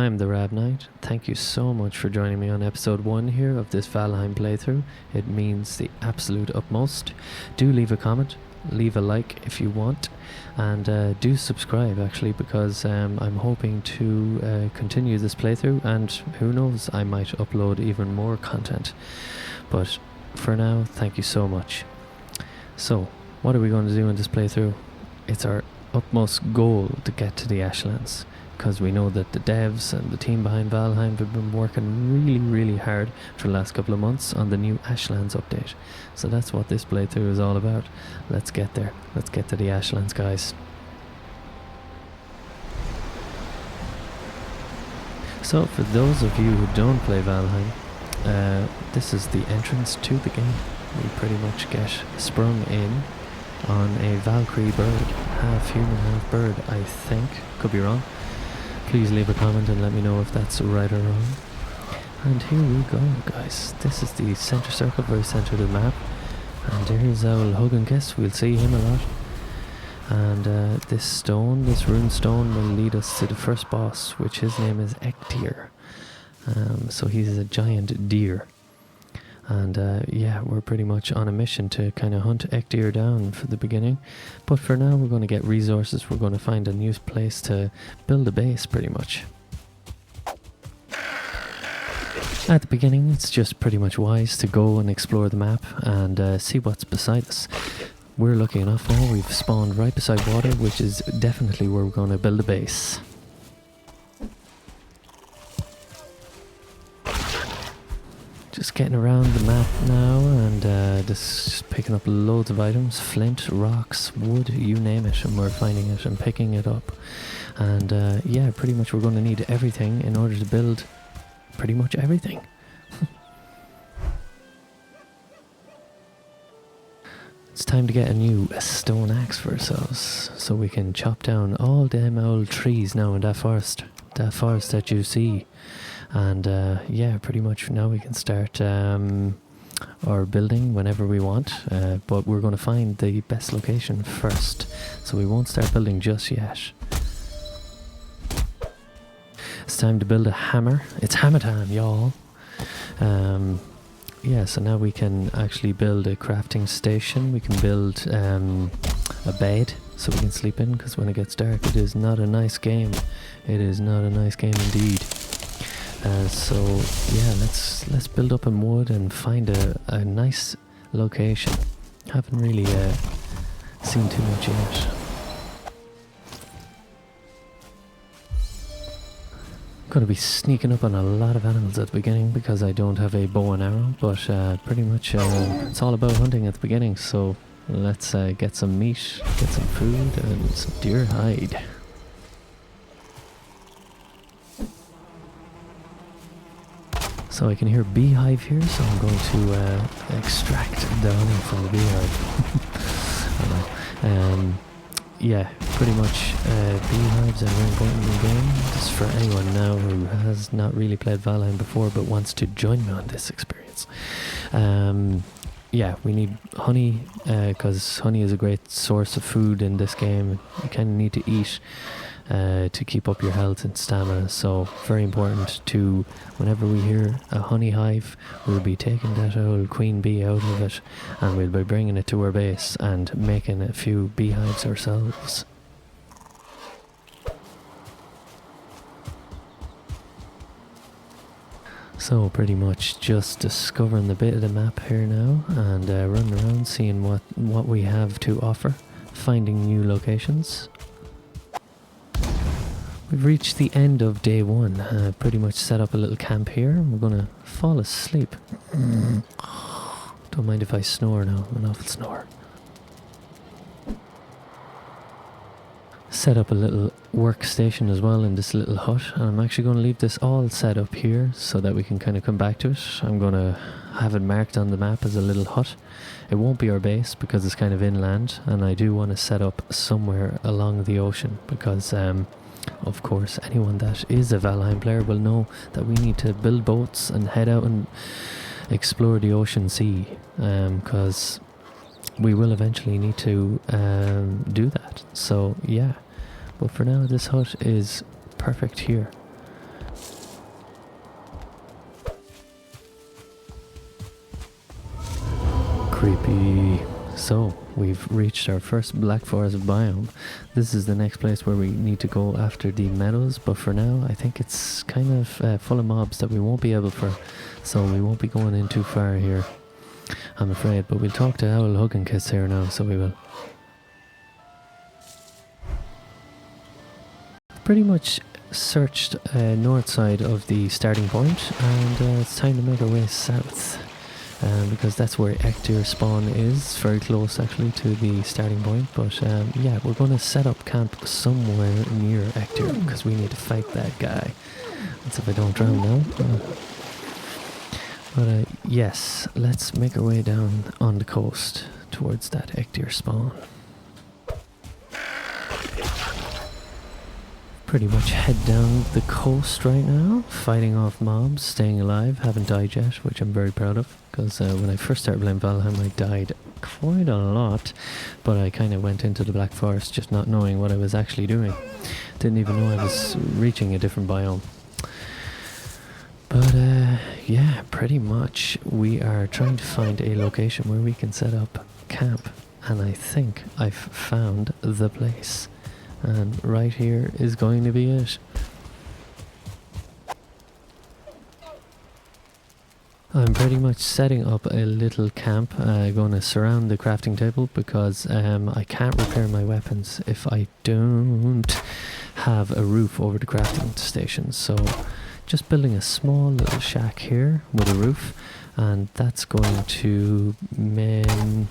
I'm TheRabbKnight. Thank you so much for joining me on episode 1 here of this Valheim playthrough. It means the absolute utmost. Do leave a comment, leave a like if you want, and do subscribe actually, because I'm hoping to continue this playthrough, and who knows, I might upload even more content. But for now, thank you so much. So, what are we going to do in this playthrough? It's our utmost goal to get to the Ashlands, because we know that the devs and the team behind Valheim have been working really hard for the last couple of months on the new Ashlands update. So that's what this playthrough is all about. Let's get there. Let's get to the Ashlands, guys. So for those of you who don't play Valheim, this is the entrance to the game. We pretty much get sprung in on a Valkyrie bird, half human, half bird, I think. Could be wrong. Please leave a comment and let me know if that's right or wrong. And here we go, guys. This is the center circle, very center of the map. And there's our hug and kiss. We'll see him a lot. And this stone, this rune stone, will lead us to the first boss, which his name is Ektir. So he's a giant deer. And yeah, we're pretty much on a mission to kind of hunt Ektir down for the beginning. But for now, we're going to get resources. We're going to find a new place to build a base, pretty much. At the beginning, it's just pretty much wise to go and explore the map and see what's beside us. We're lucky enough now, we've spawned right beside water, which is definitely where we're going to build a base. Just getting around the map now, and just picking up loads of items, flint, rocks, wood, you name it, and we're finding it and picking it up. And yeah, pretty much we're going to need everything in order to build pretty much everything. It's time to get a new stone axe for ourselves, so we can chop down all them old trees now in that forest that you see. And yeah, pretty much now we can start our building whenever we want, but we're going to find the best location first, so we won't start building just yet. It's time to build a hammer. It's hammer time, y'all. Yeah, so now we can actually build a crafting station. We can build a bed so we can sleep in, because when it gets dark it is not a nice game. It is not a nice game indeed. So yeah, let's build up in wood and find a nice location. Haven't really seen too much yet. Gonna be sneaking up on a lot of animals at the beginning because I don't have a bow and arrow, but pretty much it's all about hunting at the beginning. So let's get some meat, get some food, and some deer hide. So I can hear beehive here, so I'm going to extract the honey from the beehive. I don't know. Yeah, pretty much beehives are very important in the game. This is for anyone now who has not really played Valheim before but wants to join me on this experience. Yeah, we need honey, because honey is a great source of food in this game. You kind of need to eat to keep up your health and stamina, so very important to, whenever we hear a honey hive, we'll be taking that old queen bee out of it and we'll be bringing it to our base and making a few beehives ourselves. So pretty much just discovering the bit of the map here now, and running around seeing what we have to offer, finding new locations. We've reached the end of day 1, pretty much set up a little camp here. We're gonna fall asleep. Don't mind if I snore now, I'm an awful snorer. Set up a little workstation as well in this little hut, and I'm actually going to leave this all set up here so that we can kind of come back to it. I'm going to have it marked on the map as a little hut. It won't be our base because it's kind of inland, and I do want to set up somewhere along the ocean because of course anyone that is a Valheim player will know that we need to build boats and head out and explore the ocean sea, because we will eventually need to do that. So yeah, but for now this hut is perfect here. Creepy. So, we've reached our first Black Forest biome. This is the next place where we need to go after the meadows, but for now I think it's kind of full of mobs that we won't be able for, so we won't be going in too far here, I'm afraid. But we'll talk to Owl Hugging Kiss here now, so we will. Pretty much searched north side of the starting point, and it's time to make our way south. Because that's where Ectir spawn is, very close actually to the starting point. But yeah, we're going to set up camp somewhere near Ectir because we need to fight that guy. That's if I don't drown now. But yes, let's make our way down on the coast towards that Ectir spawn. Pretty much head down the coast right now, fighting off mobs, staying alive, haven't died yet, which I'm very proud of, because when I first started playing Valheim I died quite a lot, but I kind of went into the Black Forest just not knowing what I was actually doing. Didn't even know I was reaching a different biome. But yeah, pretty much we are trying to find a location where we can set up camp, and I think I've found the place. And right here is going to be it. I'm pretty much setting up a little camp, going to surround the crafting table because I can't repair my weapons if I don't have a roof over the crafting station. So just building a small little shack here with a roof, and that's going to mean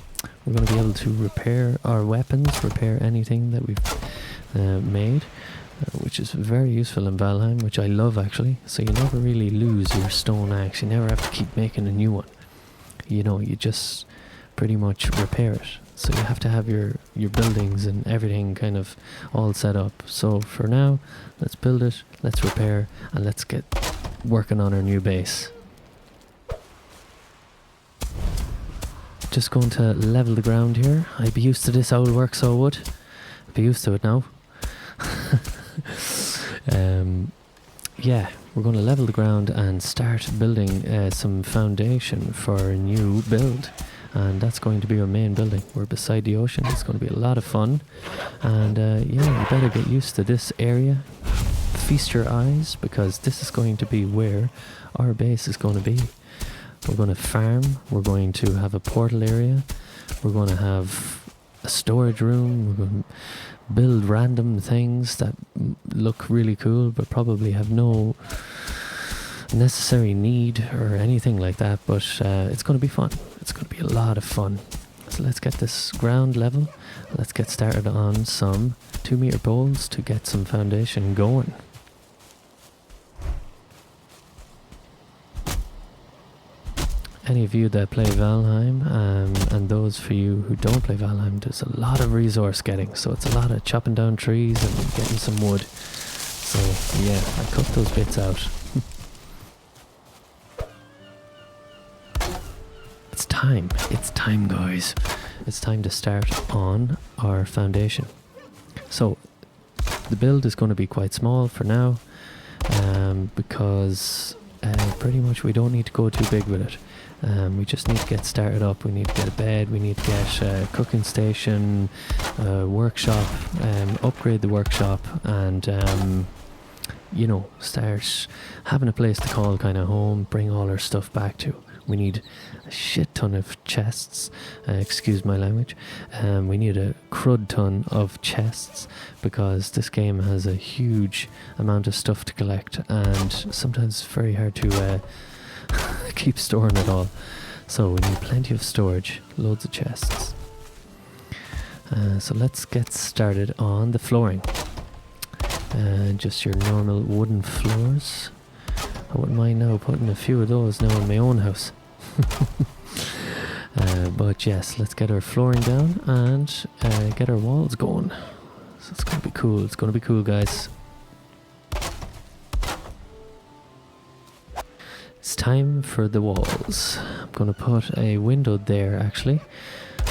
we're going to be able to repair our weapons, repair anything that we've made, which is very useful in Valheim, which I love actually. So you never really lose your stone axe, you never have to keep making a new one. You know, you just pretty much repair it. So you have to have your buildings and everything kind of all set up. So for now, let's build it, let's repair, and let's get working on our new base. Just going to level the ground here. I'd be used to this old work, so I would. I'd be used to it now. Yeah, we're going to level the ground and start building some foundation for a new build, and that's going to be our main building. We're beside the ocean, it's going to be a lot of fun, and yeah, you better get used to this area. Feast your eyes, because this is going to be where our base is going to be. We're going to farm, we're going to have a portal area, we're going to have a storage room, we're going to build random things that look really cool but probably have no necessary need or anything like that, but it's going to be fun. It's going to be a lot of fun. So let's get this ground level, let's get started on some 2-meter poles to get some foundation going. Any of you that play Valheim, and those for you who don't play Valheim, there's a lot of resource getting, so it's a lot of chopping down trees and getting some wood. So yeah, I cut those bits out. It's time guys. It's time to start on our foundation. So the build is going to be quite small for now, because pretty much we don't need to go too big with it. We just need to get started up. We need to get a bed, we need to get a cooking station, workshop, upgrade the workshop, and you know, start having a place to call kind of home, bring all our stuff back to. We need a shit ton of chests, excuse my language. We need a crud ton of chests, because this game has a huge amount of stuff to collect, and sometimes it's very hard to keep storing it all. So we need plenty of storage, loads of chests. So let's get started on the flooring. Just your normal wooden floors. I wouldn't mind now putting a few of those now in my own house. But yes, let's get our flooring down and get our walls going. So it's going to be cool. It's going to be cool, guys. It's time for the walls. I'm going to put a window there actually,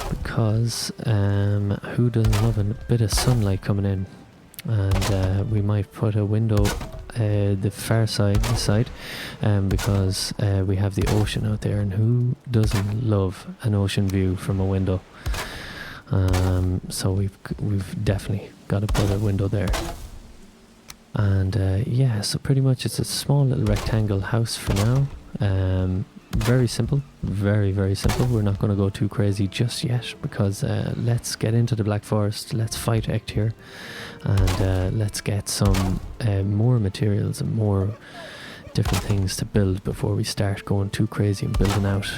because who doesn't love a bit of sunlight coming in? And we might put a window the far side, this side, because we have the ocean out there, and who doesn't love an ocean view from a window? So we've definitely got to put a window there. And yeah, so pretty much it's a small little rectangle house for now. Very simple, very simple. We're not going to go too crazy just yet, because let's get into the Black Forest, let's fight Ektir, and let's get some more materials and more different things to build before we start going too crazy and building out.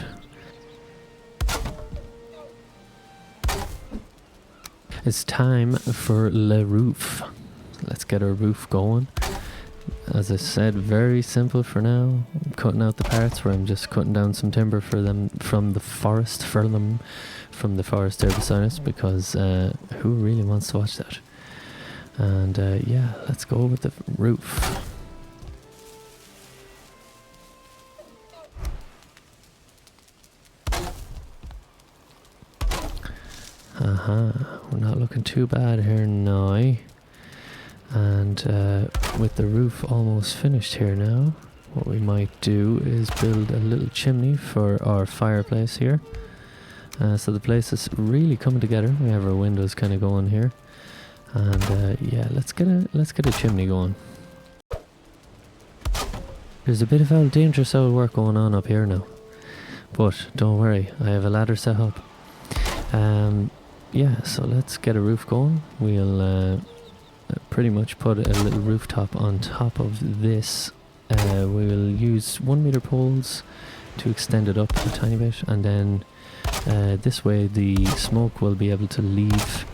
It's time for the roof. Let's get our roof going. As I said, very simple for now. I'm cutting out the parts where I'm just cutting down some timber for them from the forest, from the forest there beside us, because who really wants to watch that? And yeah, let's go with the roof. We're not looking too bad here now. And with the roof almost finished here now, what we might do is build a little chimney for our fireplace here. So the place is really coming together. We have our windows kind of going here, and yeah, let's get a chimney going. There's a bit of old dangerous old work going on up here now, but don't worry, I have a ladder set up. Yeah, so let's get a roof going. We'll pretty much put a little rooftop on top of this. We will use 1 meter poles to extend it up a tiny bit, and then this way the smoke will be able to leave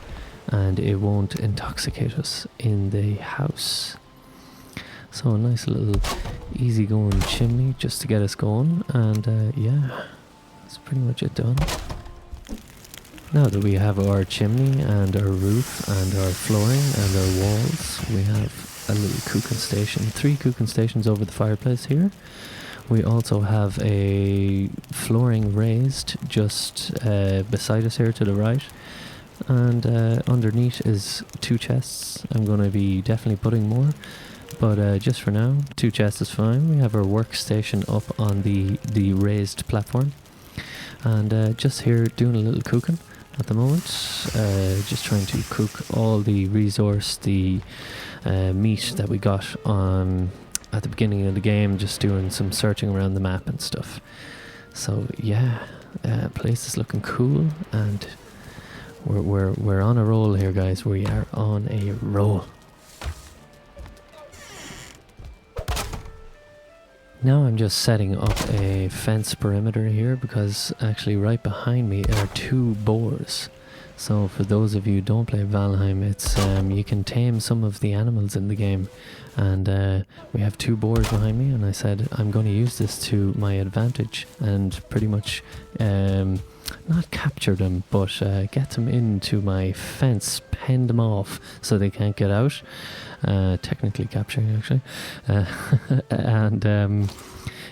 and it won't intoxicate us in the house. So a nice little easy going chimney just to get us going, and yeah, that's pretty much it done. Now that we have our chimney and our roof and our flooring and our walls, we have a little cooking station, 3 cooking stations over the fireplace here. We also have a flooring raised just beside us here to the right, and underneath is 2 chests. I'm going to be definitely putting more, but just for now 2 chests is fine. We have our workstation up on the raised platform, and just here doing a little cooking at the moment, just trying to cook all the resource, the meat that we got at the beginning of the game, just doing some searching around the map and stuff. So yeah, place is looking cool, and we're on a roll here, guys. We are on a roll. Now I'm just setting up a fence perimeter here, because actually right behind me are 2 boars. So for those of you who don't play Valheim, it's you can tame some of the animals in the game, and we have 2 boars behind me, and I said I'm going to use this to my advantage and pretty much not capture them, but get them into my fence, pen them off so they can't get out. Technically capturing, actually. And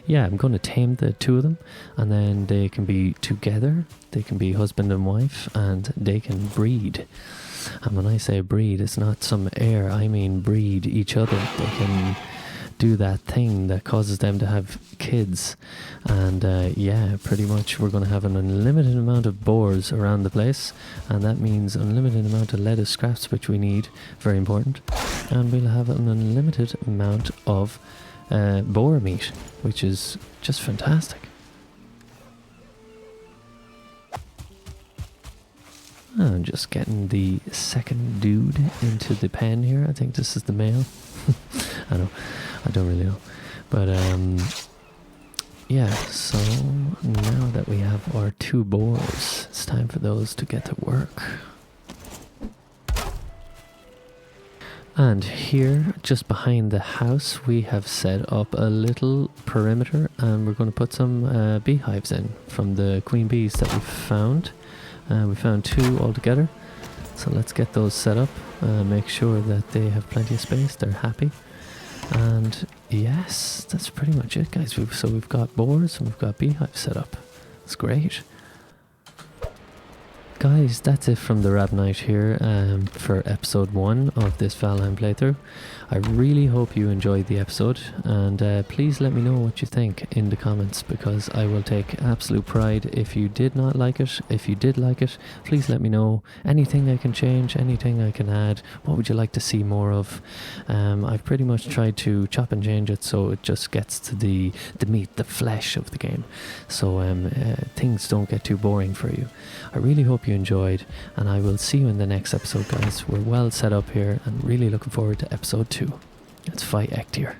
yeah, I'm going to tame the 2 of them, and then they can be together. They can be husband and wife, and they can breed. And when I say breed, it's not some air, I mean breed each other. They can do that thing that causes them to have kids, and yeah, pretty much we're going to have an unlimited amount of boars around the place, and that means unlimited amount of leather scraps, which we need, very important, and we'll have an unlimited amount of boar meat, which is just fantastic. I'm just getting the second dude into the pen here. I think this is the male. I don't really know, but yeah, so now that we have our 2 boars, it's time for those to get to work. And here, just behind the house, we have set up a little perimeter, and we're going to put some beehives in from the queen bees that we found. We found 2 altogether, so let's get those set up, make sure that they have plenty of space, they're happy. And yes, that's pretty much it, guys. So we've got boars and we've got beehives set up. It's great. guys, that's it from TheRabbKnight here for episode 1 of this Valheim playthrough. I really hope you enjoyed the episode, and please let me know what you think in the comments, because I will take absolute pride if you did not like it. If you did like it, please let me know. Anything I can change, anything I can add, what would you like to see more of? I've pretty much tried to chop and change it so it just gets to the meat, the flesh of the game, so things don't get too boring for you. I really hope you enjoyed, and I will see you in the next episode, guys. We're well set up here and really looking forward to episode 2. Let's fight Ektir.